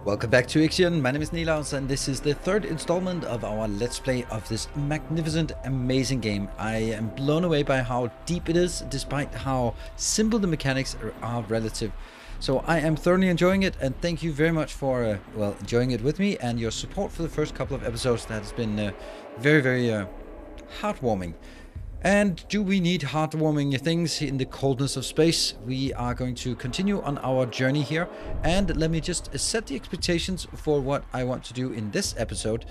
Welcome back to Ixion. My name is Nilaus and this is the third installment of our Let's Play of this magnificent, amazing game. I am blown away by how deep it is, despite how simple the mechanics are relative. So I am thoroughly enjoying it, and thank you very much for enjoying it with me and your support for the first couple of episodes. That has been very heartwarming. And do we need heartwarming things in the coldness of space? We are going to continue on our journey here, and let me just set the expectations for what I want to do in this episode.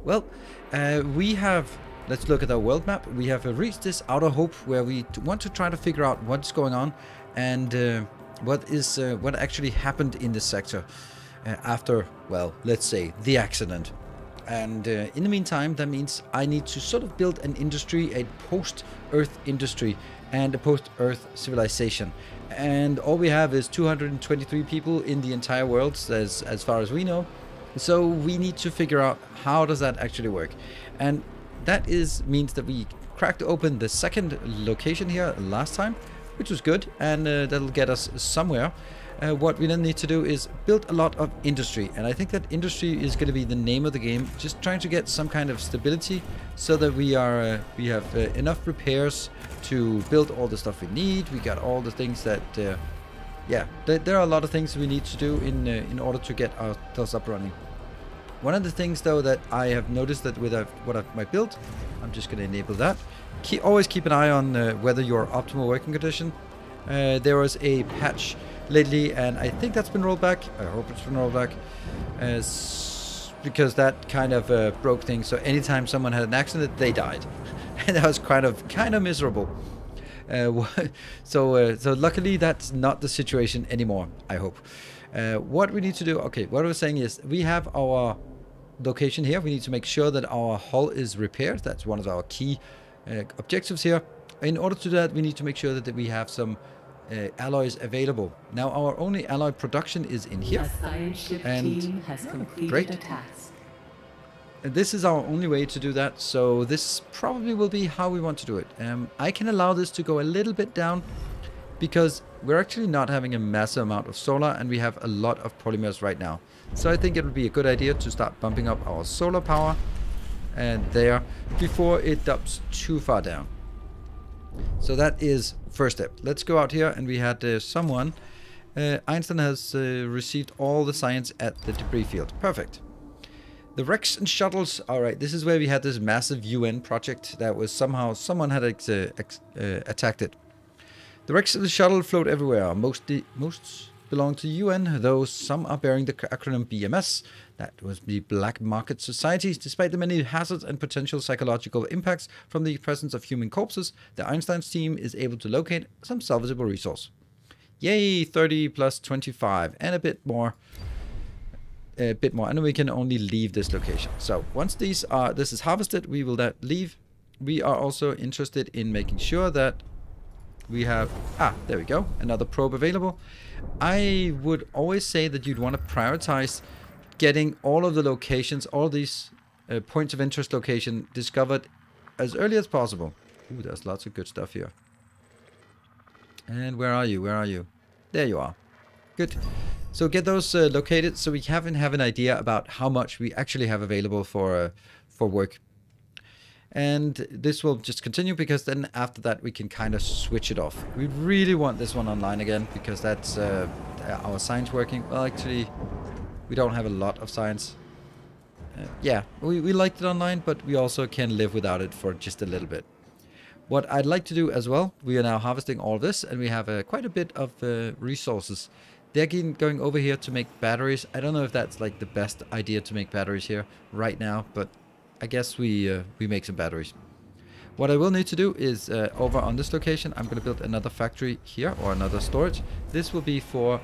Well, let's look at our world map. We have reached this outer hope where we want to try to figure out what's going on and what actually happened in this sector after, well, let's say the accident. And in the meantime, that means I need to sort of build an industry, a post-Earth industry and a post-Earth civilization. And all we have is 223 people in the entire world, as far as we know. So we need to figure out how does that actually work. And that means that we cracked open the second location here last time, which was good, and that'll get us somewhere. What we then need to do is build a lot of industry, and I think that industry is going to be the name of the game. Just trying to get some kind of stability so that we have enough repairs to build all the stuff we need. We got all the things that there are a lot of things we need to do in order to get ourselves up running. One of the things though that I have noticed that with what I might build, I'm just going to enable that. Always keep an eye on whether your optimal working condition. There was a patch lately, and I think that's been rolled back. I hope it's been rolled back, because that kind of broke things. So anytime someone had an accident, they died, and that was kind of miserable. So luckily that's not the situation anymore, I hope. What we need to do, okay, what I was saying is we have our location here. We need to make sure that our hull is repaired. That's one of our key objectives here. In order to do that, we need to make sure that we have some alloys available. Now our only alloy production is in here, a science ship team has completed a task. And this is our only way to do that, so this probably will be how we want to do it. I can allow this to go a little bit down because we're actually not having a massive amount of solar, and we have a lot of polymers right now. So I think it would be a good idea to start bumping up our solar power and there before it drops too far down. So that is first step. Let's go out here, and we had someone. Einstein has received all the science at the debris field. Perfect. The wrecks and shuttles. All right, this is where we had this massive UN project that was somehow someone had attacked it. The wrecks of the shuttle float everywhere. Most belong to UN, though some are bearing the acronym BMS. That was the Black Market Societies. Despite the many hazards and potential psychological impacts from the presence of human corpses, the Einstein's team is able to locate some salvageable resource. Yay, 30 plus 25 and a bit more. And then we can only leave this location. So once this is harvested, we will leave. We are also interested in making sure that we have, there we go, another probe available. I would always say that you'd want to prioritize getting all of the locations, all these points of interest location discovered as early as possible. Ooh, there's lots of good stuff here. And where are you? Where are you? There you are. Good. So get those located so we have an idea about how much we actually have available for work. And this will just continue, because then after that we can kind of switch it off. We really want this one online again, because that's our science working. Well, actually, we don't have a lot of science. Yeah, we liked it online, but we also can live without it for just a little bit. What I'd like to do as well, we are now harvesting all this, and we have quite a bit of resources. They're going over here to make batteries. I don't know if that's like the best idea to make batteries here right now, but I guess we make some batteries. What I will need to do is over on this location, I'm going to build another factory here, or another storage. This will be for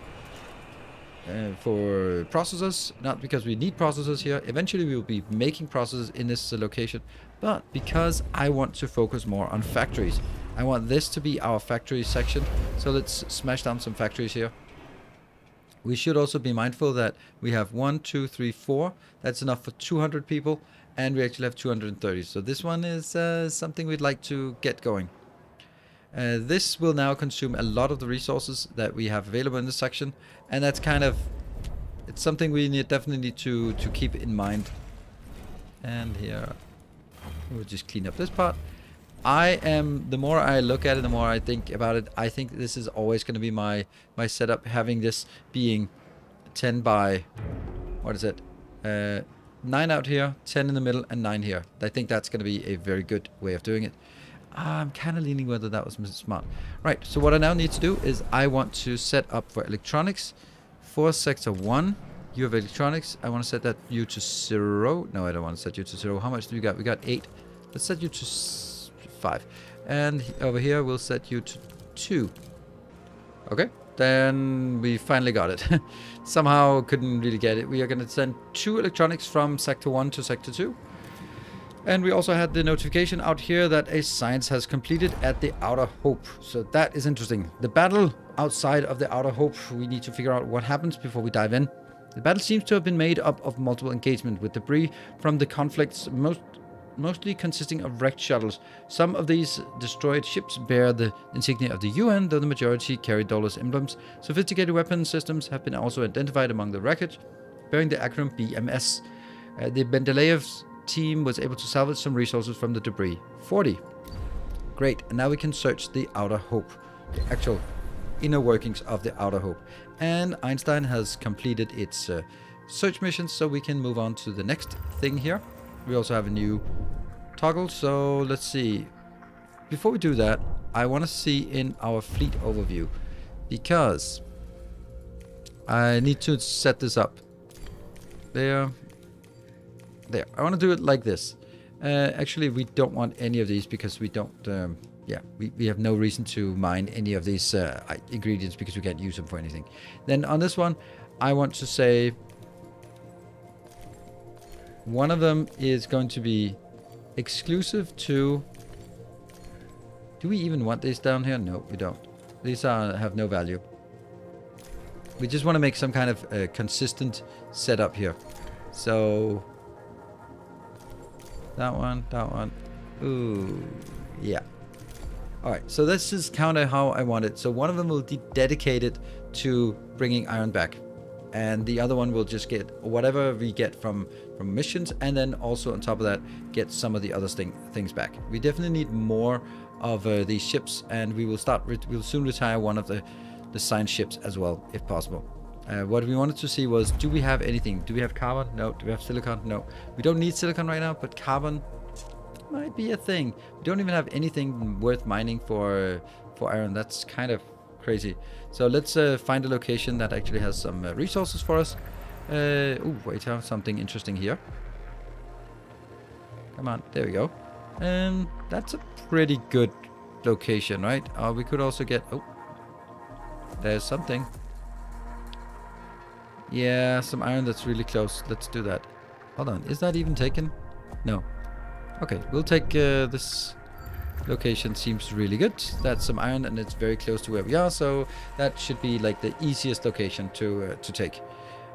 processors, not because we need processors here. Eventually we will be making processors in this location, but because I want to focus more on factories. I want this to be our factory section. So let's smash down some factories here. We should also be mindful that we have 1, 2, 3, 4. That's enough for 200 people, and we actually have 230. So this one is something we'd like to get going. This will now consume a lot of the resources that we have available in this section, and that's kind of it's something we definitely need to keep in mind. And here, we'll just clean up this part. The more I look at it, the more I think about it, I think this is always going to be my setup, having this being 10 by, what is it? 9 out here, 10 in the middle, and 9 here. I think that's going to be a very good way of doing it. I'm kind of leaning whether that was smart. Right, so what I now need to do is I want to set up for electronics. For sector 1, you have electronics. I want to set that you to 0. No, I don't want to set you to 0. How much do we got? We got 8. Let's set you to 5. And over here, we'll set you to 2. Okay. Then we finally got it. Somehow couldn't really get it. We are going to send 2 electronics from sector 1 to sector 2. And we also had the notification out here that a science has completed at the Outer Hope. So that is interesting. The battle outside of the Outer Hope, we need to figure out what happens before we dive in. The battle seems to have been made up of multiple engagements with debris from the conflicts, mostly consisting of wrecked shuttles. Some of these destroyed ships bear the insignia of the UN, though the majority carry Dolus emblems. Sophisticated weapon systems have been also identified among the wreckage, bearing the acronym BMS. The Mendeleev's team was able to salvage some resources from the debris. 40. Great, and now we can search the Outer Hope, the actual inner workings of the Outer Hope. And Einstein has completed its search mission, so we can move on to the next thing here. We also have a new toggle, so let's see. Before we do that, I want to see in our fleet overview, because I need to set this up. There. I want to do it like this. Actually, we don't want any of these because we don't... we have no reason to mine any of these ingredients because we can't use them for anything. Then on this one, I want to say... one of them is going to be exclusive to... Do we even want these down here? No, we don't. These have no value. We just want to make some kind of consistent setup here. So... that one. Ooh, yeah. Alright, so this is kind of how I want it. So one of them will be dedicated to bringing iron back. And the other one will just get whatever we get from missions, and then also on top of that get some of the other things back. We definitely need more of these ships, and we'll soon retire one of the science ships as well, if possible. What we wanted to see was, do we have anything? Do we have carbon? No. Do we have silicon? No. We don't need silicon right now, but carbon might be a thing. We don't even have anything worth mining for iron. That's kind of crazy. So let's find a location that actually has some resources for us. Oh, wait, I have something interesting here. Come on, there we go. And that's a pretty good location, right? We could also get... oh, there's something. Yeah, some iron that's really close. Let's do that. Hold on, is that even taken? No. Okay, we'll take this location. Seems really good. That's some iron and it's very close to where we are, so that should be like the easiest location to take.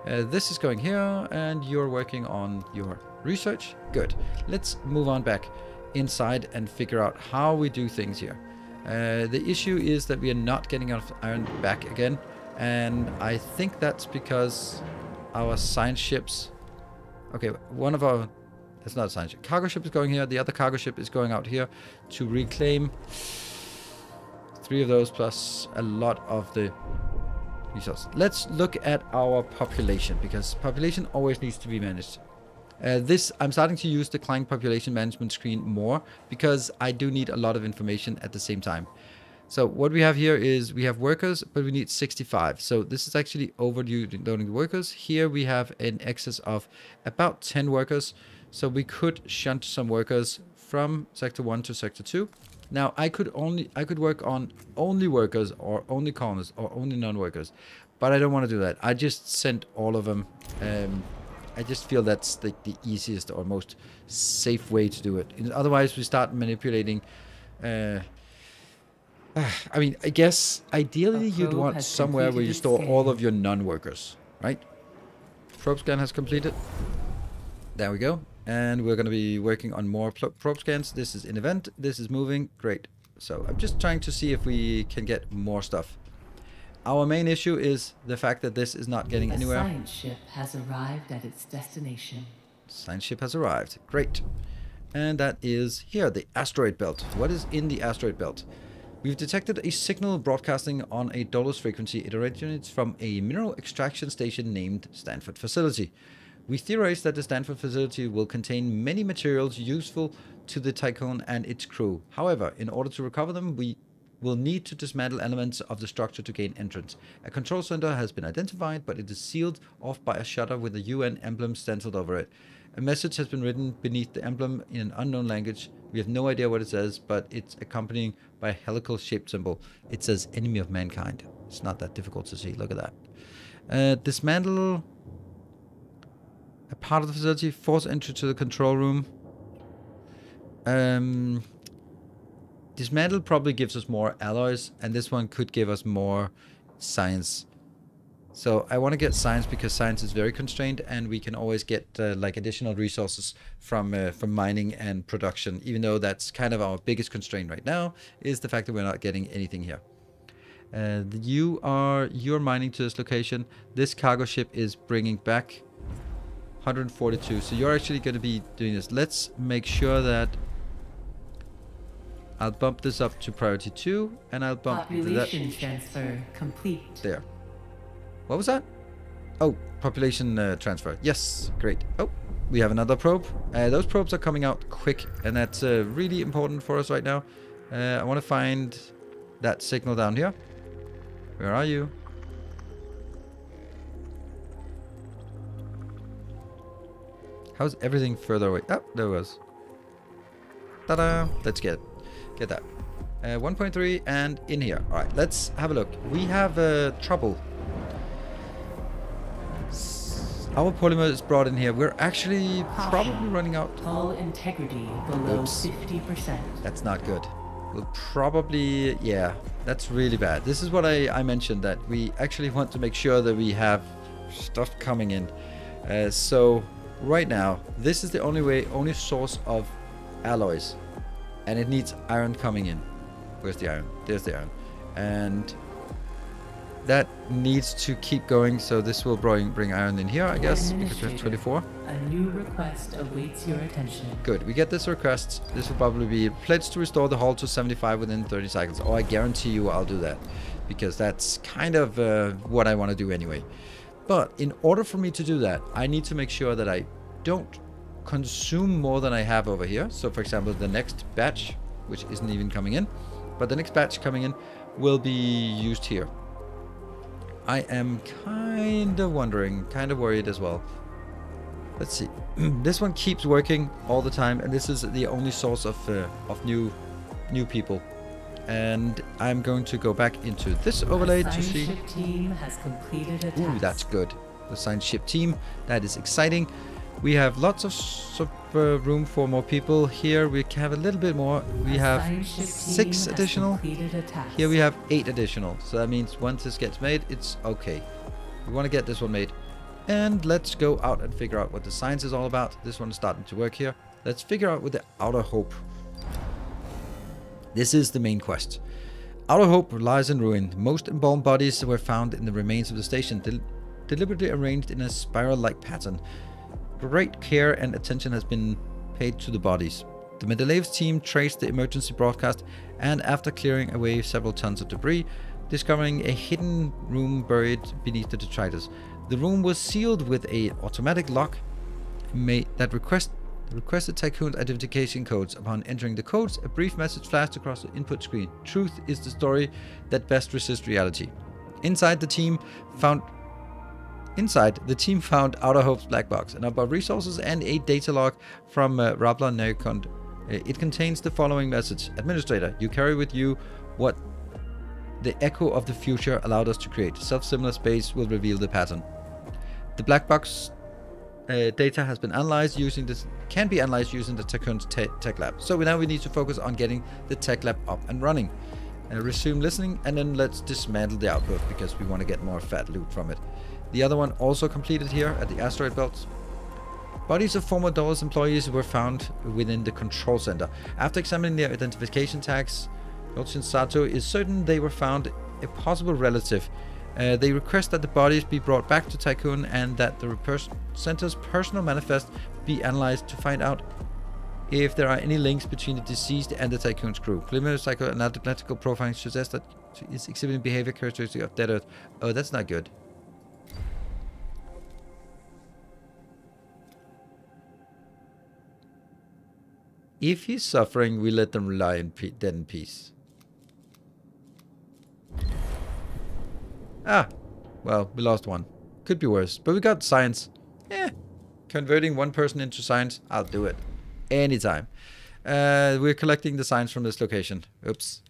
This is going here, and you're working on your research. Good. Let's move on back inside and figure out how we do things here. The issue is that we are not getting enough iron back again. And I think that's because our science ships... okay, one of our... it's not a science ship. Cargo ship is going here. The other cargo ship is going out here to reclaim 3 of those plus a lot of the resources. Let's look at our population, because population always needs to be managed. I'm starting to use the client population management screen more because I do need a lot of information at the same time. So what we have here is we have workers, but we need 65. So this is actually overloading the workers. Here we have an excess of about 10 workers. So we could shunt some workers from sector 1 to sector 2. Now I could work on only workers or only colonists or only non-workers, but I don't want to do that. I just sent all of them. I just feel that's the easiest or most safe way to do it. Otherwise we start manipulating. I mean, I guess ideally you'd want somewhere where you store all of your non-workers, right? Probe scan has completed. There we go. And we're going to be working on more probe scans. This is an event. This is moving. Great. So I'm just trying to see if we can get more stuff. Our main issue is the fact that this is not getting anywhere. The science ship has arrived at its destination. Science ship has arrived. Great. And that is here, the asteroid belt. What is in the asteroid belt? We've detected a signal broadcasting on a Dolus frequency. It originates from a mineral extraction station named Stanford Facility. We theorize that the Stanford Facility will contain many materials useful to the Tiqqun and its crew. However, in order to recover them, we will need to dismantle elements of the structure to gain entrance. A control center has been identified, but it is sealed off by a shutter with a UN emblem stenciled over it. A message has been written beneath the emblem in an unknown language. We have no idea what it says, but it's accompanied by a helical-shaped symbol. It says enemy of mankind. It's not that difficult to see. Look at that. Dismantle a part of the facility. Force entry to the control room. Dismantle probably gives us more alloys, and this one could give us more science. So I want to get science because science is very constrained, and we can always get like additional resources from mining and production, even though that's kind of our biggest constraint right now, is the fact that we're not getting anything here. You're mining to this location. This cargo ship is bringing back 142. So you're actually going to be doing this. Let's make sure that I'll bump this up to priority 2, and I'll bump population transfer complete. There. What was that? Oh, population transfer. Yes, great. Oh, we have another probe. Those probes are coming out quick, and that's really important for us right now. I want to find that signal down here. Where are you? How's everything further away? Oh, there it was. Ta-da! Let's get that. 1.3 and in here. All right, let's have a look. We have trouble. Our polymer is brought in here. We're actually probably running out. Hull integrity below 50%. That's not good. We'll probably, yeah, that's really bad. This is what I mentioned, that we actually want to make sure that we have stuff coming in. So right now, this is the only source of alloys, and it needs iron coming in. Where's the iron? There's the iron, and that needs to keep going. So this will bring iron in here, I guess, because we have 24. A new request awaits your attention. Good, we get this request. This will probably be a pledge to restore the hull to 75 within 30 cycles. Oh, I guarantee you I'll do that, because that's kind of what I want to do anyway. But in order for me to do that, I need to make sure that I don't consume more than I have over here. So for example, the next batch, which isn't even coming in, but the next batch coming in will be used here. I am kind of worried as well. Let's see. This one keeps working all the time, and this is the only source of new people. And I'm going to go back into this overlay to see. The science ship team has completed a task. Ooh, that's good. The science ship team. That is exciting. We have lots of room for more people. Here we have a little bit more. We have 6 additional. Here we have 8 additional. So that means once this gets made, it's okay. We want to get this one made. And let's go out and figure out what the science is all about. This one is starting to work here. Let's figure out what the Outer Hope. This is the main quest. Outer Hope lies in ruin. Most embalmed bodies were found in the remains of the station, deliberately arranged in a spiral-like pattern. Great care and attention has been paid to the bodies. The Mendeleev's team traced the emergency broadcast, and after clearing away several tons of debris, discovering a hidden room buried beneath the detritus. The room was sealed with an automatic lock that requested Tiqqun's identification codes. Upon entering the codes, a brief message flashed across the input screen. Truth is the story that best resists reality. Inside, the team found Outer Hope's black box, a number of resources, and a data log from Rabla Nerkund. It contains the following message. Administrator, you carry with you what the echo of the future allowed us to create. Self-similar space will reveal the pattern. The black box data has been analyzed using this, can be analyzed using the Tiqqun's tech lab. So now we need to focus on getting the tech lab up and running. Resume listening, and then let's dismantle the output because we want to get more fat loot from it. The other one also completed here at the asteroid belt. Bodies of former Dolus employees were found within the control center. After examining their identification tags, Yolchin Sato is certain they were found a possible relative They request that the bodies be brought back to Tiqqun and that the center's personal manifest be analyzed to find out if there are any links between the deceased and the Tiqqun's crew. Preliminary psychoanalytical profiling suggests that it's exhibiting behavior characteristic of Dead Earth. Oh, that's not good. If he's suffering, we let them lie in dead in peace. Ah, well, we lost one. Could be worse, but we got science. Converting one person into science, I'll do it. Anytime. We're collecting the science from this location. Oops.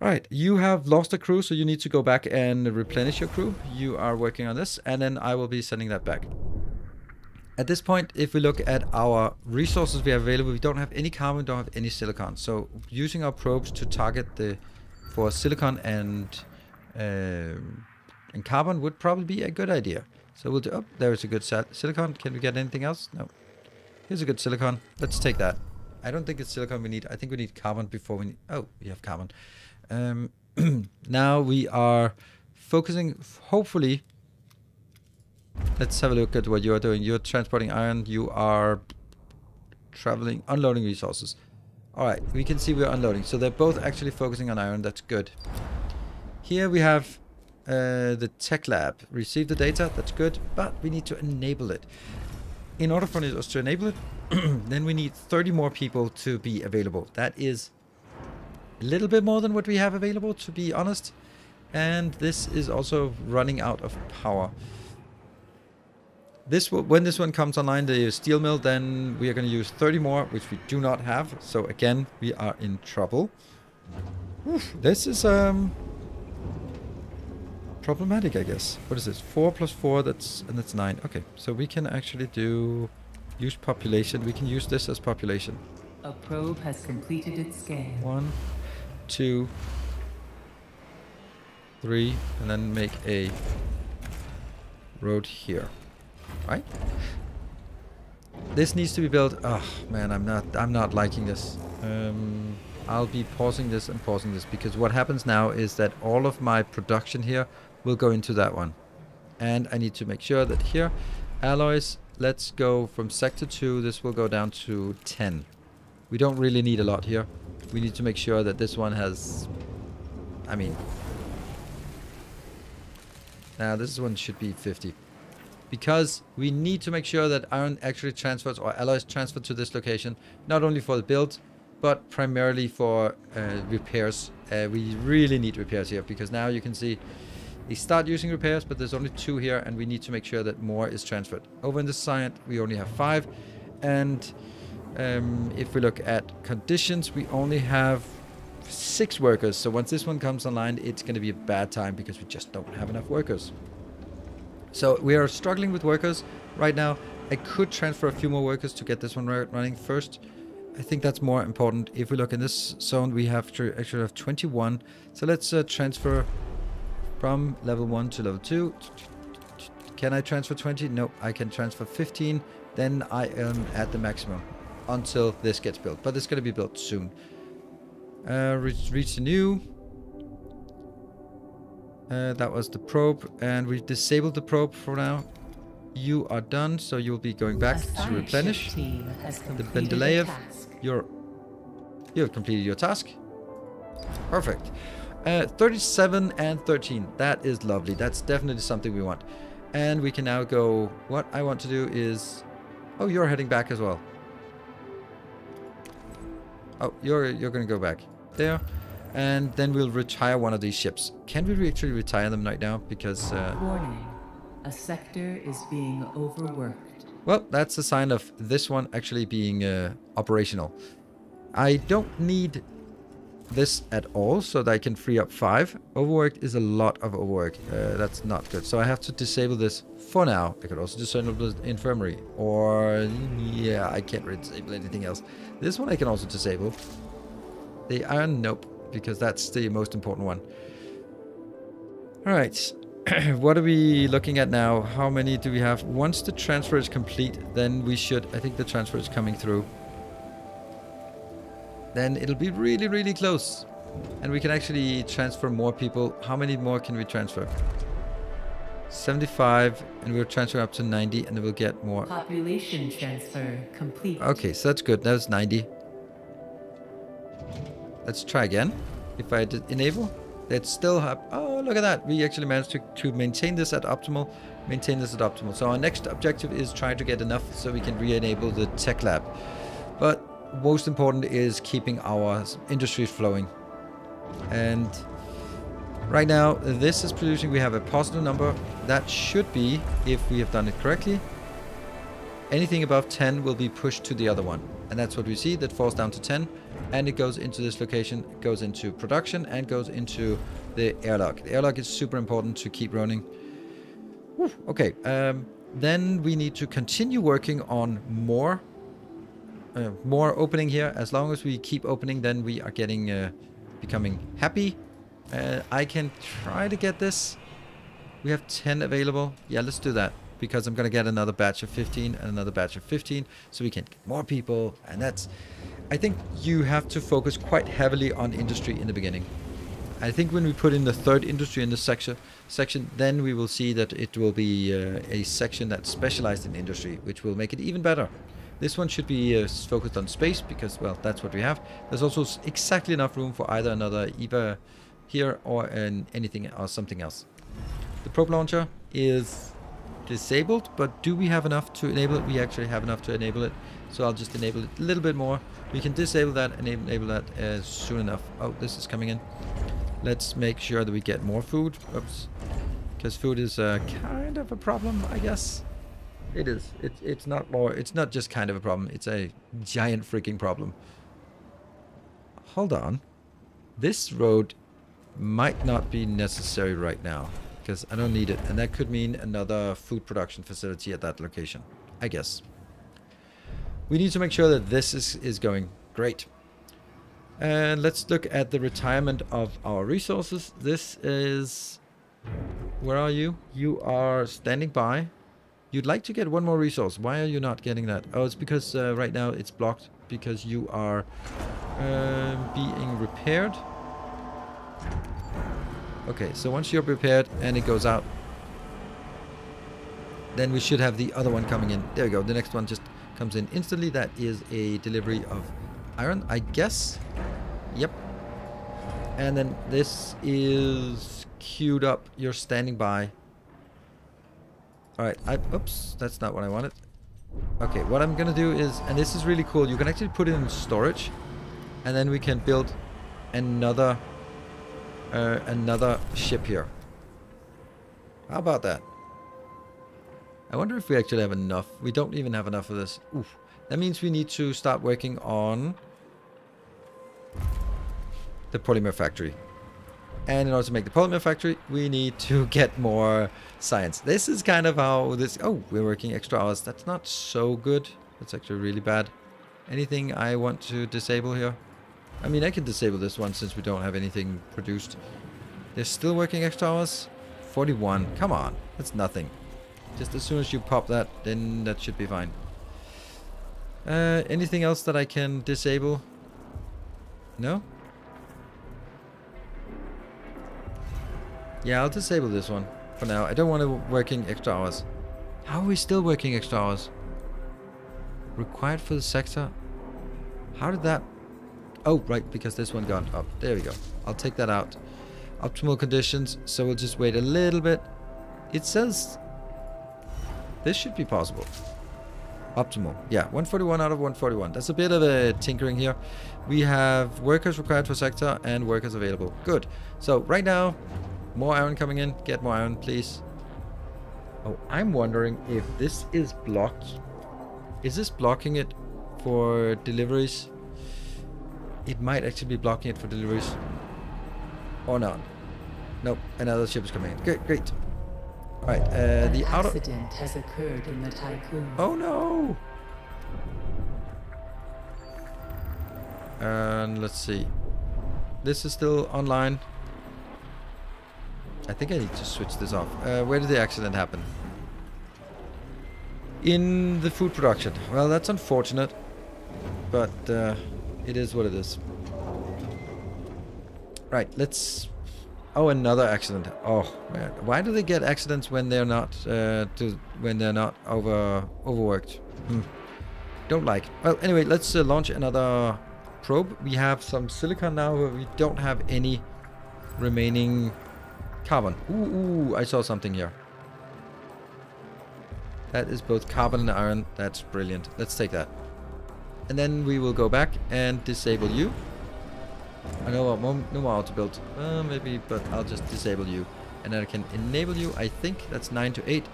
Right, you have lost a crew, so you need to go back and replenish your crew. You are working on this, and then I will be sending that back. At this point, if we look at our resources we have available, we don't have any carbon, don't have any silicon. So using our probes to target for silicon and carbon would probably be a good idea. So we'll do. Oh, there is a good silicon. Can we get anything else? No. Here's a good silicon. Let's take that. I don't think it's silicon we need. I think we need carbon before we need. Oh, we have carbon. Now we are focusing. Hopefully. Let's have a look at what you are doing. You're transporting iron. You are traveling, unloading resources. All right, we can see we're unloading. So they're both actually focusing on iron. That's good. Here we have the tech lab. Receive the data. That's good. But we need to enable it. In order for us to enable it, then we need 30 more people to be available. That is a little bit more than what we have available, to be honest. And this is also running out of power. When this one comes online, the steel mill, then we are going to use 30 more, which we do not have. So again, we are in trouble. Oof, this is problematic, I guess. What is this? 4 plus 4, that's 9. Okay, so we can actually use population. We can use this as population. A probe has completed its scan. 1, 2, 3, and then make a road here. Right? This needs to be built. Oh man, I'm not liking this. I'll be pausing this and pausing this, because what happens now is that all of my production here will go into that one. And I need to make sure that here, alloys, let's go from sector 2, this will go down to 10. We don't really need a lot here. We need to make sure that this one has, I mean, now this one should be 50. Because we need to make sure that iron actually transfers, or alloys transfer to this location, not only for the build, but primarily for repairs. We really need repairs here, because now you can see they start using repairs, but there's only 2 here, and we need to make sure that more is transferred. Over in this side, we only have 5, and if we look at conditions, we only have 6 workers. So once this one comes online, it's going to be a bad time, because we just don't have enough workers. So we are struggling with workers right now. I could transfer a few more workers to get this one running first. I think that's more important. If we look in this zone, we have to actually have 21. So let's transfer from level 1 to level 2. Can I transfer 20? No, I can transfer 15. Then I am at the maximum until this gets built. But it's going to be built soon. Reach the new. That was the probe, and we've disabled the probe for now. You are done, so you'll be going back to replenish. The Bendeleev, you have completed your task. Perfect. 37 and 13. That is lovely. That's definitely something we want. And we can now go. What I want to do is, oh, you're heading back as well. Oh, you're going to go back there. And then we'll retire one of these ships. Can we actually retire them right now? Because warning, a sector is being overworked. Well, that's a sign of this one actually being operational. I don't need this at all, so that I can free up 5. Overworked is a lot of overwork. That's not good. So I have to disable this for now. I could also disable the infirmary. Or, yeah, I can't disable anything else. This one I can also disable. The iron, nope. Because that's the most important one. Alright. What are we looking at now? How many do we have? Once the transfer is complete, then we should... I think the transfer is coming through. Then it'll be really, really close. And we can actually transfer more people. How many more can we transfer? 75, and we're transferring up to 90, and then we'll get more. Population transfer complete. Okay, so that's good. That was 90. Let's try again. If I did enable, let's still have... Oh, look at that. We actually managed to maintain this at optimal. Maintain this at optimal. So our next objective is trying to get enough so we can re-enable the tech lab. But most important is keeping our industries flowing. And right now, this is producing. We have a positive number. That should be, if we have done it correctly, anything above 10 will be pushed to the other one. And that's what we see. That falls down to 10. And it goes into this location, goes into production, and goes into the airlock. The airlock is super important to keep running. Whew, okay, then we need to continue working on more opening here. As long as we keep opening, then we are getting becoming happy. I can try to get this. We have 10 available. Yeah, let's do that. Because I'm going to get another batch of 15 and another batch of 15. So we can get more people. And that's... I think you have to focus quite heavily on industry in the beginning. I think when we put in the third industry in this section, then we will see that it will be a section that's specialized in industry, which will make it even better. This one should be focused on space because, well, that's what we have. There's also exactly enough room for either another EVA here or anything or something else. The probe launcher is disabled, but do we have enough to enable it? We actually have enough to enable it. So I'll just enable it a little bit more. We can disable that and enable that soon enough. Oh, this is coming in. Let's make sure that we get more food. Oops. Because food is kind of a problem, I guess. It is. It's not more. It's not just kind of a problem. It's a giant freaking problem. Hold on. This road might not be necessary right now. Because I don't need it. And that could mean another food production facility at that location. I guess. We need to make sure that this is going great. And let's look at the retirement of our resources. This is... Where are you? You are standing by. You'd like to get one more resource. Why are you not getting that? Oh, it's because right now it's blocked. Because you are being repaired. Okay, so once you're prepared and it goes out, then we should have the other one coming in. There we go. The next one just comes in instantly. That is a delivery of iron, I guess. Yep. And then this is queued up. You're standing by. Alright, oops, that's not what I wanted. Okay, what I'm gonna do is, and this is really cool, you can actually put it in storage, and then we can build another ship here. How about that? I wonder if we actually have enough. We don't even have enough of this. Oof. That means we need to start working on the polymer factory. And in order to make the polymer factory, we need to get more science. This is kind of how this... Oh, we're working extra hours. That's not so good. That's actually really bad. Anything I want to disable here? I mean, I can disable this one since we don't have anything produced. They're still working extra hours? 41. Come on. That's nothing. Just as soon as you pop that, then that should be fine. Anything else that I can disable? No? Yeah, I'll disable this one for now. I don't want to working extra hours. How are we still working extra hours? Required for the sector? How did that... Oh, right, because this one got up. There we go. I'll take that out. Optimal conditions, so we'll just wait a little bit. It says... This should be possible. Optimal. Yeah, 141 out of 141. That's a bit of a tinkering here. We have workers required for sector and workers available. Good. So right now, more iron coming in. Get more iron, please. Oh, I'm wondering if this is blocked. Is this blocking it for deliveries? It might actually be blocking it for deliveries. Or not. Nope, another ship is coming in. Great, great. Alright, the outer... accident has occurred in the Tiqqun. Oh no! And let's see. This is still online. I think I need to switch this off. Where did the accident happen? In the food production. Well, that's unfortunate. But it is what it is. Right, let's... Oh, another accident. Oh, man. Why do they get accidents when they're not overworked? Don't like. Well, anyway, let's launch another probe. We have some silicon now, but we don't have any remaining carbon. Ooh, I saw something here. That is both carbon and iron. That's brilliant. Let's take that. And then we will go back and disable you. I know no more auto build. Maybe, but I'll just disable you. And then I can enable you. I think that's 9 to 8.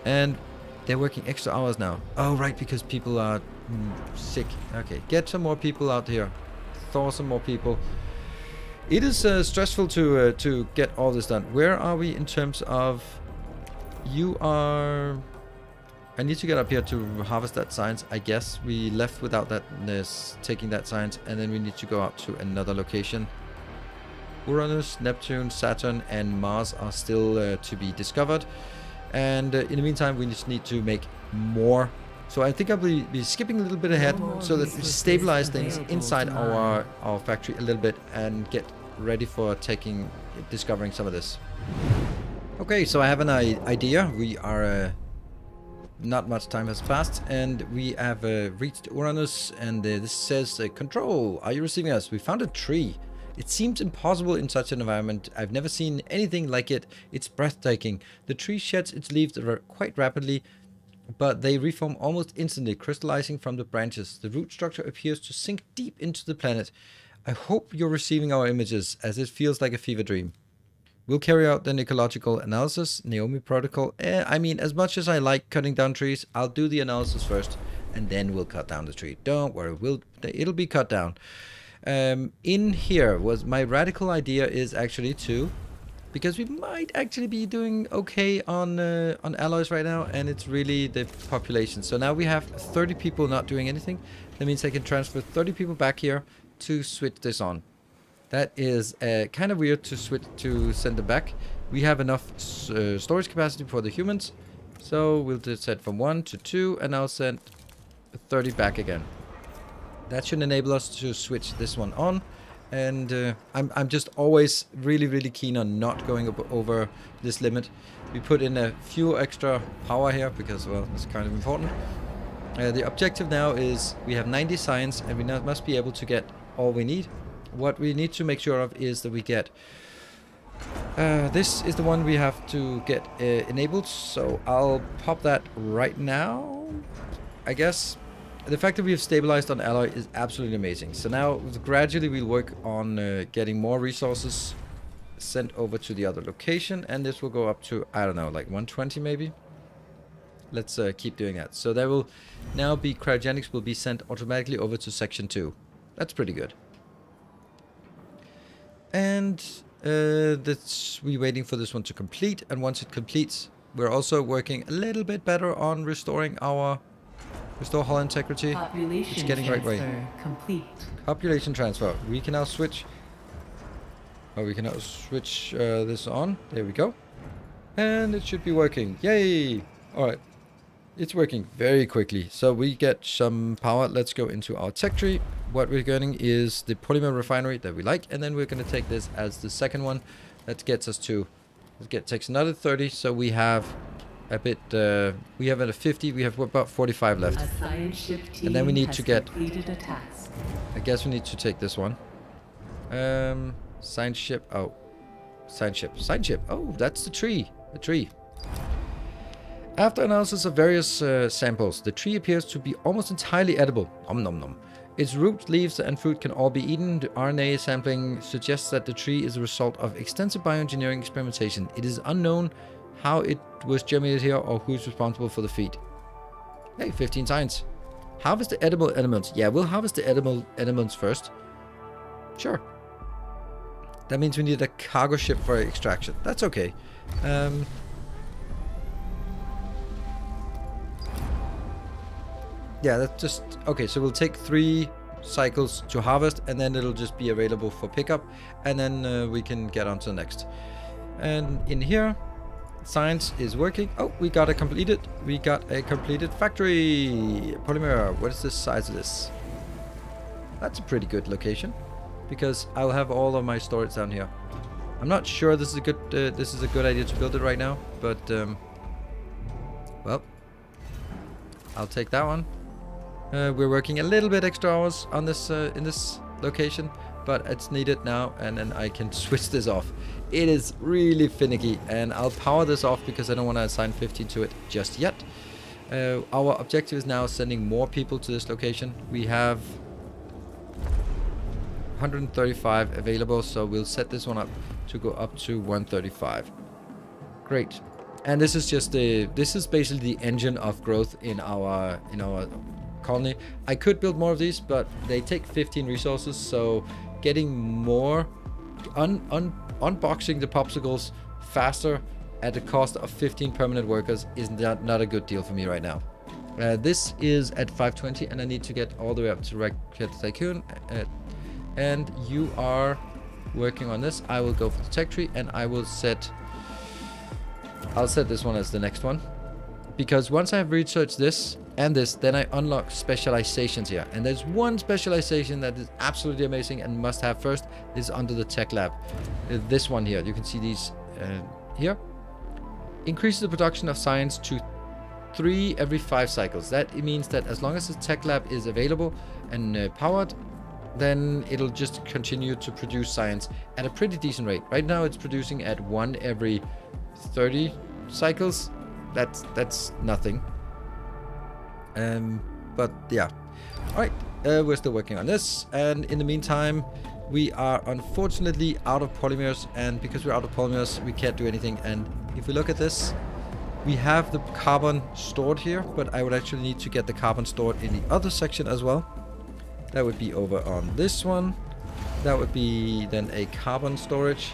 And they're working extra hours now. Oh, right, because people are sick. Okay, get some more people out here. Thaw some more people. It is stressful to get all this done. Where are we in terms of... You are... I need to get up here to harvest that science. I guess we left without that taking that science, and then we need to go out to another location. Uranus, Neptune, Saturn, and Mars are still to be discovered. And in the meantime, we just need to make more. So I think I'll be skipping a little bit ahead so that we stabilize things inside our factory a little bit and get ready for discovering some of this. Okay, so I have an idea. We are... not much time has passed, and we have reached Uranus, and this says, Control, are you receiving us? We found a tree. It seems impossible in such an environment. I've never seen anything like it. It's breathtaking. The tree sheds its leaves quite rapidly, but they reform almost instantly, crystallizing from the branches. The root structure appears to sink deep into the planet. I hope you're receiving our images, as it feels like a fever dream. We'll carry out an ecological analysis, Naomi protocol. I mean, as much as I like cutting down trees, I'll do the analysis first, and then we'll cut down the tree. Don't worry, it'll be cut down. In here was my radical idea is actually to, because we might actually be doing okay on alloys right now, and it's really the population. So now we have 30 people not doing anything. That means I can transfer 30 people back here to switch this on. That is kind of weird to send them back. We have enough storage capacity for the humans, so we'll just set from 1 to 2, and I'll send 30 back again. That should enable us to switch this one on, and I'm just always really keen on not going over this limit. We put in a few extra power here because, well, it's kind of important. The objective now is we have 90 science, and we now must be able to get all we need. What we need to make sure of is that we get... this is the one we have to get enabled, so I'll pop that right now, I guess. The fact that we have stabilized on alloy is absolutely amazing. So now, gradually we'll work on getting more resources sent over to the other location, and this will go up to, I don't know, like 120 maybe? Let's keep doing that. So there will now be... Cryogenics will be sent automatically over to section 2. That's pretty good. And we're waiting for this one to complete, and once it completes, we're also working a little bit better on restoring our hull integrity. It's getting right way. Complete. Population transfer. We can now switch. Oh, we can now switch this on. There we go, and it should be working. Yay! All right, it's working very quickly. So we get some power. Let's go into our tech tree. What we're getting is the polymer refinery that we like, and then we're going to take this as the second one. That gets us to... takes another 30, so we have a bit... we have at a 50, we have about 45 left. A science ship team and then we need to get... completed a task. I guess we need to take this one. Science ship... Oh. Science ship. Science ship. Oh, that's the tree. The tree. After analysis of various samples, the tree appears to be almost entirely edible. Nom nom nom. Its roots, leaves, and fruit can all be eaten. The RNA sampling suggests that the tree is a result of extensive bioengineering experimentation. It is unknown how it was germinated here or who's responsible for the feat. Hey, 15 science. Harvest the edible elements. Yeah, we'll harvest the edible elements first. Sure. That means we need a cargo ship for extraction. That's okay. Yeah, that's just... Okay, so we'll take 3 cycles to harvest, and then it'll just be available for pickup, and then we can get on to the next. And in here, science is working. Oh, we got a completed factory. Polymer, what is the size of this? That's a pretty good location. because I'll have all of my storage down here. I'm not sure this is a good idea to build it right now, but well, I'll take that one. We're working a little bit extra hours on this in this location, but it's needed now, and then I can switch this off. It is really finicky, and I'll power this off because I don't want to assign 15 to it just yet. Our objective is now sending more people to this location. We have 135 available, so we'll set this one up to go up to 135. Great. And this is just this is basically the engine of growth in our colony. I could build more of these, but they take 15 resources, so getting more unboxing the popsicles faster at the cost of 15 permanent workers is not a good deal for me right now. This is at 520, and I need to get all the way up to Tiqqun, and you are working on this. I will go for the tech tree, and I'll set this one as the next one, because once I have researched this and this, then I unlock specializations here, and there's one specialization that is absolutely amazing and must have first. Is under the tech lab. This one here, you can see these here. Increases the production of science to 3 every 5 cycles. That means that as long as the tech lab is available and powered, then it'll just continue to produce science at a pretty decent rate. Right now it's producing at 1 every 30 cycles. That's nothing. But yeah. Alright, we're still working on this, and in the meantime we are unfortunately out of polymers, and because we're out of polymers we can't do anything. And if we look at this, we have the carbon stored here, but I would actually need to get the carbon stored in the other section as well. That would be over on this one. That would be then a carbon storage,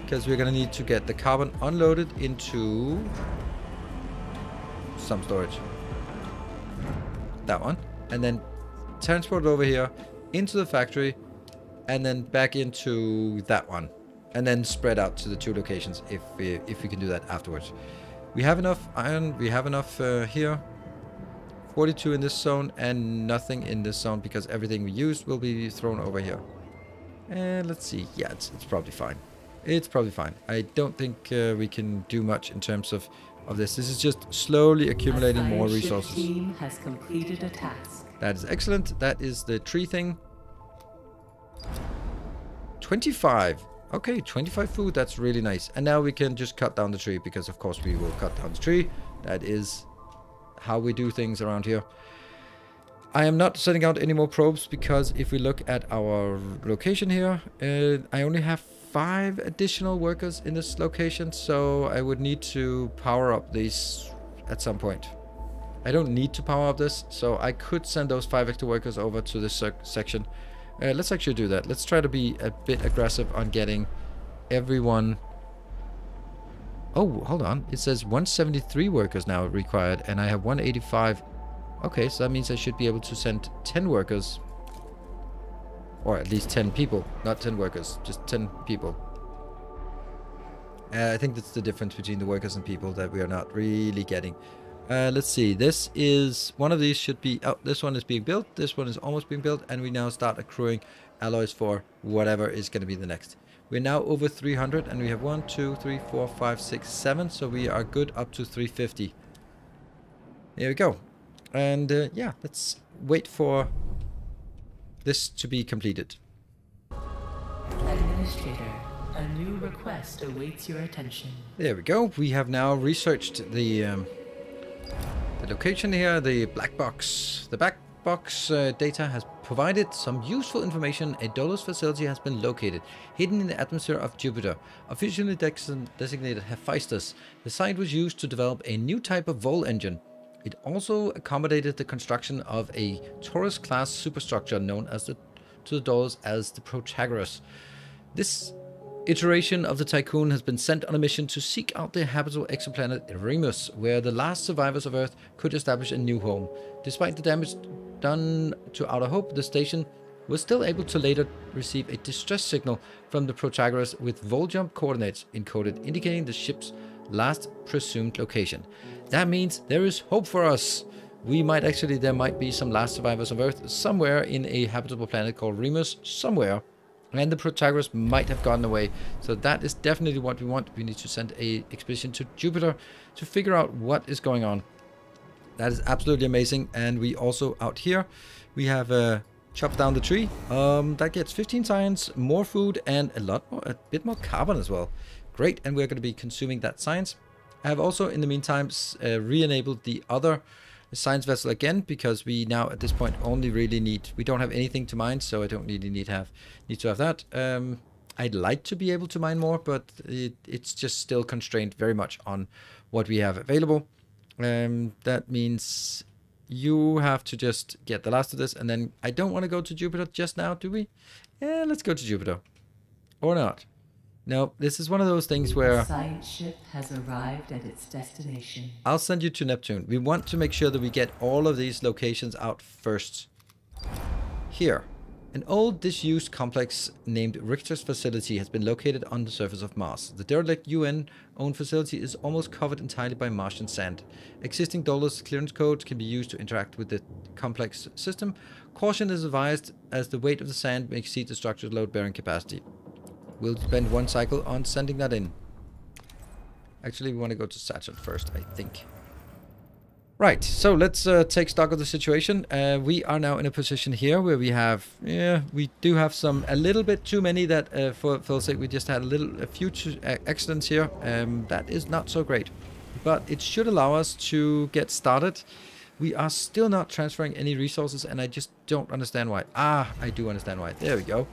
because we're going to need to get the carbon unloaded into some storage. That one. And then transport it over here into the factory, and then back into that one. And then spread out to the 2 locations if we can do that afterwards. We have enough iron. We have enough here. 42 in this zone and nothing in this zone, because everything we use will be thrown over here. And let's see. Yeah, it's probably fine. It's probably fine. I don't think we can do much in terms of this. This is just slowly accumulating more resources. Team has completed a task. That is excellent. That is the tree thing. 25. Okay, 25 food. That's really nice. And now we can just cut down the tree, because of course we will cut down the tree. That is how we do things around here. I am not sending out any more probes, because if we look at our location here, I only have 5 additional workers in this location, so I would need to power up these at some point. I don't need to power up this, so I could send those 5 extra workers over to this section. Let's actually do that. Let's try to be a bit aggressive on getting everyone. Oh, hold on. It says 173 workers now required, and I have 185. Okay, so that means I should be able to send 10 workers. Or at least 10 people. Not 10 workers, just 10 people. I think that's the difference between the workers and people that we are not really getting. Let's see. This is... One of these should be... Oh, this one is being built. This one is almost being built. And we now start accruing alloys for whatever is going to be the next. We're now over 300, and we have 1, 2, 3, 4, 5, 6, 7. So we are good up to 350. There we go. And yeah, let's wait for this to be completed. Administrator, a new request awaits your attention. There we go. We have now researched the location here, the black box. The black box data has provided some useful information. A Dolos facility has been located, hidden in the atmosphere of Jupiter, officially designated Hephaestus. The site was used to develop a new type of Vol engine. It also accommodated the construction of a Taurus-class superstructure known as to the Dolos as the Protagoras. This iteration of the Tiqqun has been sent on a mission to seek out the habitable exoplanet Remus, where the last survivors of Earth could establish a new home. Despite the damage done to Outer Hope, the station was still able to later receive a distress signal from the Protagoras with vol-jump coordinates encoded, indicating the ship's last presumed location. That means there is hope for us. There might be some last survivors of Earth somewhere in a habitable planet called Remus, somewhere And the Protagoras might have gotten away. So that is definitely what we want. We need to send a expedition to Jupiter to figure out what is going on. That is absolutely amazing. And we also out here, we have chopped down the tree. That gets 15 science, more food, and a bit more carbon as well. Great. And we're going to be consuming that science. I have also, in the meantime, re-enabled the other science vessel again, because we now at this point only really need, we don't have anything to mine, so I don't really need to have that. I'd like to be able to mine more, but it's just still constrained very much on what we have available. That means you have to just get the last of this, and then I don't want to go to Jupiter just now, do we? Yeah, let's go to Jupiter. Or not. No, this is one of those things where The science ship has arrived at its destination. I'll send you to Neptune. We want to make sure that we get all of these locations out first. Here, an old disused complex named Richter's facility has been located on the surface of Mars. The derelict UN-owned facility is almost covered entirely by Martian sand. Existing Dolus clearance codes can be used to interact with the complex system. Caution is advised as the weight of the sand may exceed the structure's load-bearing capacity. We'll spend one cycle on sending that in. Actually, we want to go to Saturn first, I think. Right, so let's take stock of the situation. We are now in a position here where we have, we do have a little bit too many that, for Phil's sake, we just had a few accidents here. That is not so great. But it should allow us to get started. We are still not transferring any resources, and I just don't understand why. Ah, I do understand why. There we go.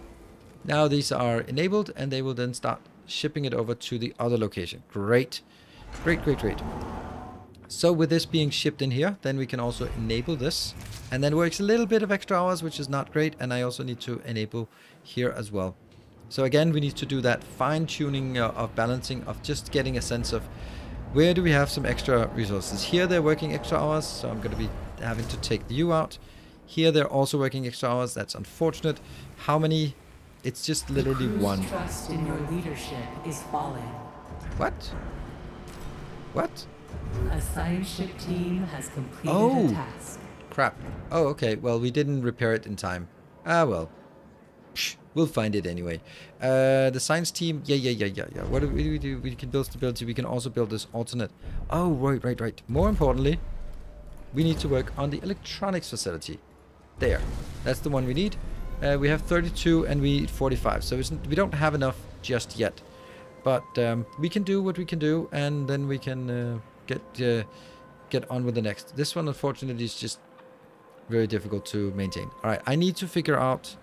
Now these are enabled, and they will then start shipping it over to the other location. Great. Great, great, great. So with this being shipped in here, then we can also enable this. And then works a little bit of extra hours, which is not great. And I also need to enable here as well. So again, we need to do that fine-tuning of balancing, of just getting a sense of where do we have some extra resources. Here they're working extra hours, so I'm going to be having to take the U out. Here they're also working extra hours. That's unfortunate. How many? It's just literally one. Trust in your leadership is falling. What? What? A science ship team has completed a task. Crap. Oh, okay. Well, we didn't repair it in time. Ah, well. Psh, we'll find it anyway. The science team. Yeah. What do we do? We can build stability. We can also build this alternate. Oh, right. More importantly, we need to work on the electronics facility. There. That's the one we need. We have 32 and we need 45. So we don't have enough just yet. But we can do what we can do, and then we can get on with the next. This one, unfortunately, is just very difficult to maintain. All right, I need to figure out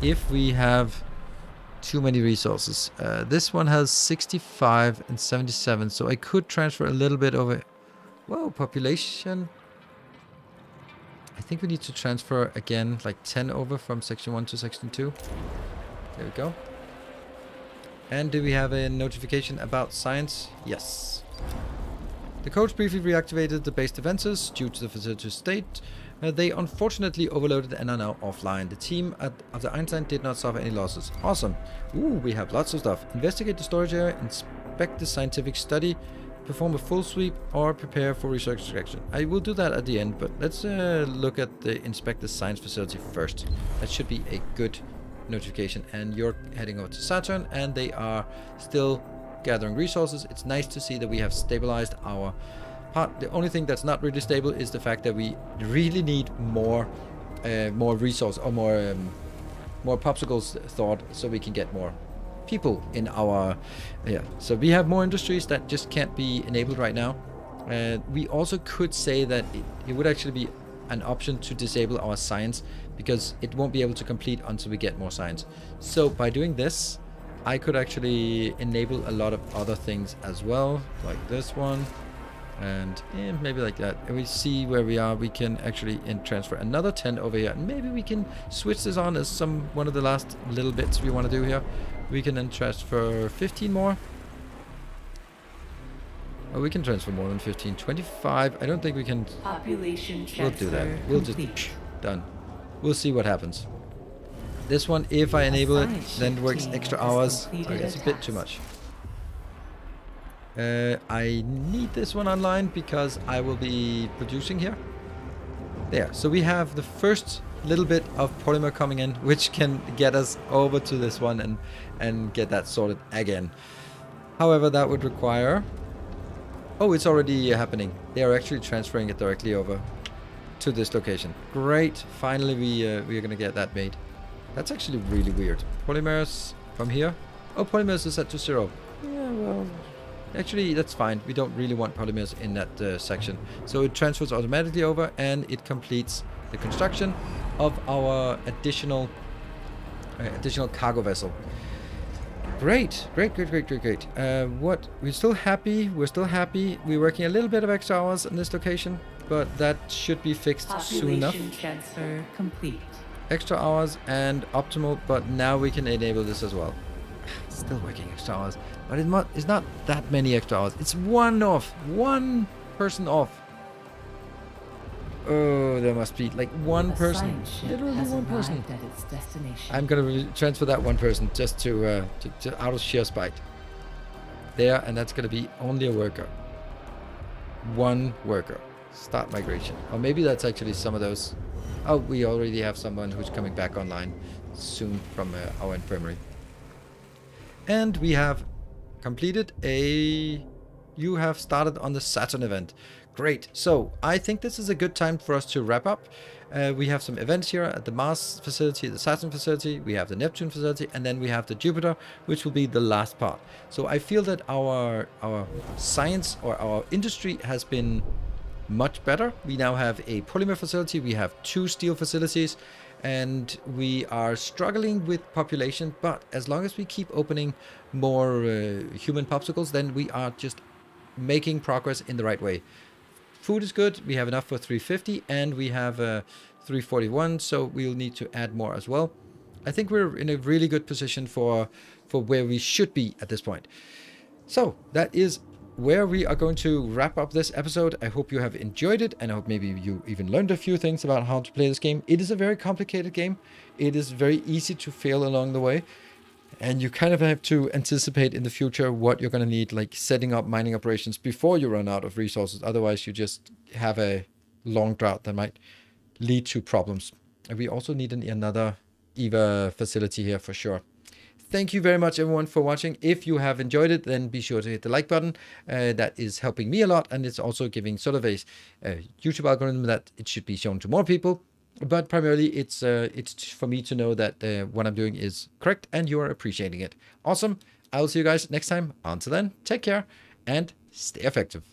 if we have too many resources. This one has 65 and 77, so I could transfer a little bit over. Whoa, population. I think we need to transfer again like 10 over from section 1 to section 2. There we go. And do we have a notification about science? Yes. The codes briefly reactivated the base defenses due to the facility's state. They unfortunately overloaded and are now offline. The team of the Einstein did not suffer any losses. Awesome. Ooh, we have lots of stuff. Investigate the storage area, inspect the scientific study, perform a full sweep, or prepare for research extraction. I will do that at the end, but let's look at the inspect the science facility first. That should be a good notification. And you're heading over to Saturn, and they are still gathering resources. It's nice to see that we have stabilized our part. The only thing that's not really stable is the fact that we really need more resource, or more popsicles thawed, so we can get more people in our so we have more industries that just can't be enabled right now. We also could say that it would actually be an option to disable our science, because it won't be able to complete until we get more science. So by doing this, I could actually enable a lot of other things as well, like this one, and maybe like that. And we see where we are. We can actually transfer another 10 over here, and maybe we can switch this on as one of the last little bits we want to do here. We can then transfer 15 more. Oh, we can transfer more than 15. 25. I don't think we can. Population transfer. We'll do that. We'll just done. We'll see what happens. This one, if I enable it, then it works extra hours. Okay, it's a bit too much. I need this one online because I will be producing here. There. So we have the first little bit of polymer coming in, which can get us over to this one and get that sorted again. However, that would require... Oh, it's already happening. They are actually transferring it directly over to this location. Great. Finally, we are going to get that made. That's actually really weird. Polymers from here. Oh, polymers is set to 0. Yeah, well... Actually, that's fine. We don't really want polymers in that section. So it transfers automatically over and it completes the construction of our additional cargo vessel. Great. What? We're still happy. We're working a little bit of extra hours in this location, but that should be fixed soon enough. Population transfer complete. Extra hours and optimal, but now we can enable this as well. Still working extra hours, but it's not that many extra hours. It's one person off. Oh, there must be like one person, literally one person. At its destination. I'm gonna transfer that one person just to out of sheer spite. There, and that's gonna be only a worker. One worker. Start migration. Or maybe that's actually some of those. Oh, we already have someone who's coming back online soon from our infirmary. And we have completed a... You have started on the Saturn event. Great. So I think this is a good time for us to wrap up. We have some events here at the Mars facility, the Saturn facility, we have the Neptune facility, and then we have the Jupiter, which will be the last part. So I feel that our science or our industry has been much better. We now have a polymer facility, we have 2 steel facilities, and we are struggling with population, but as long as we keep opening more human popsicles, then we are just making progress in the right way. Food is good. We have enough for 350 and we have 341, so we'll need to add more as well. I think we're in a really good position for where we should be at this point. So that is where we are going to wrap up this episode. I hope you have enjoyed it, and I hope maybe you even learned a few things about how to play this game. It is a very complicated game. It is very easy to fail along the way, and you kind of have to anticipate in the future what you're going to need, like setting up mining operations before you run out of resources. Otherwise, you just have a long drought that might lead to problems. And we also need another EVA facility here for sure. Thank you very much, everyone, for watching. If you have enjoyed it, then be sure to hit the like button. That is helping me a lot, and it's also giving sort of a YouTube algorithm that it should be shown to more people. But primarily, it's for me to know that what I'm doing is correct and you are appreciating it. Awesome. I will see you guys next time. Until then, take care and stay effective.